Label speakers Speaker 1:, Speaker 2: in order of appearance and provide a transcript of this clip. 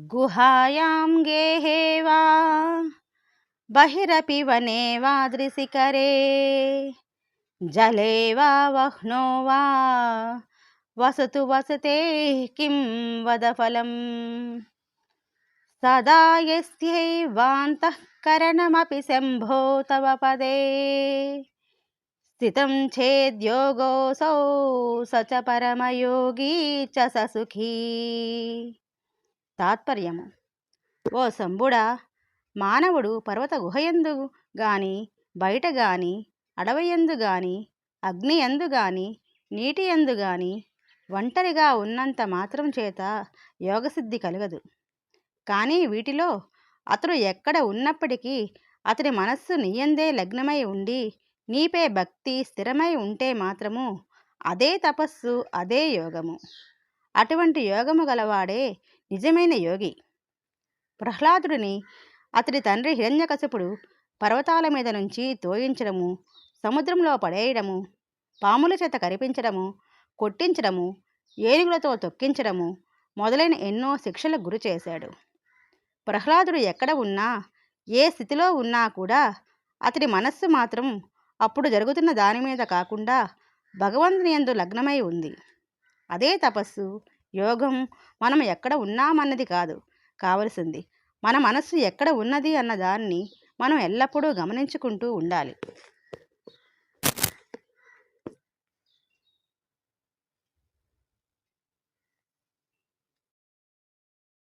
Speaker 1: गुहायां गेहे वा बहिरपि वने वा दृशिकरे जले वा वह्नो वा वसतु वसते किं वद फलम् सदा यस्यैवान्तःकरणमपि शम्भो तव पदे स्थितं चेद्योगोऽसौ स च परमयोगी च स सुखी। తాత్పర్యము: ఓ శంభుడా, మానవుడు పర్వత గుహయందు గాని, బయట గాని, అడవియందు గాని, అగ్ని యందు గాని, నీటి యందు గాని ఒంటరిగా ఉన్నంత మాత్రం చేత యోగసిద్ధి కలగదు. కానీ వీటిలో అతడు ఎక్కడ ఉన్నప్పటికీ అతడి మనస్సు నీయందే లగ్నమై ఉండి నీపై భక్తి స్థిరమై ఉంటే మాత్రము అదే తపస్సు, అదే యోగము. అటువంటి యోగము గలవాడే నిజమైన యోగి. ప్రహ్లాదుడిని అతడి తండ్రి హిరణ్యకశిపుడు పర్వతాల మీద నుంచి తోయించడము, సముద్రంలో పడేయడము, పాముల చేత కరిపించడము, కొట్టించడము, ఏనుగులతో తొక్కించడము మొదలైన ఎన్నో శిక్షలకు గురి చేశాడు. ప్రహ్లాదుడు ఎక్కడ ఉన్నా, ఏ స్థితిలో ఉన్నా కూడా అతడి మనస్సు మాత్రం అప్పుడు జరుగుతున్న దాని మీద కాకుండా భగవంతుని యందు లగ్నమై ఉంది. అదే తపస్సు, యోగం. మనం ఎక్కడ ఉన్నామన్నది కాదు కావలసింది, మన మనస్సు ఎక్కడ ఉన్నది అన్న దాన్ని మనం ఎల్లప్పుడూ గమనించుకుంటూ ఉండాలి.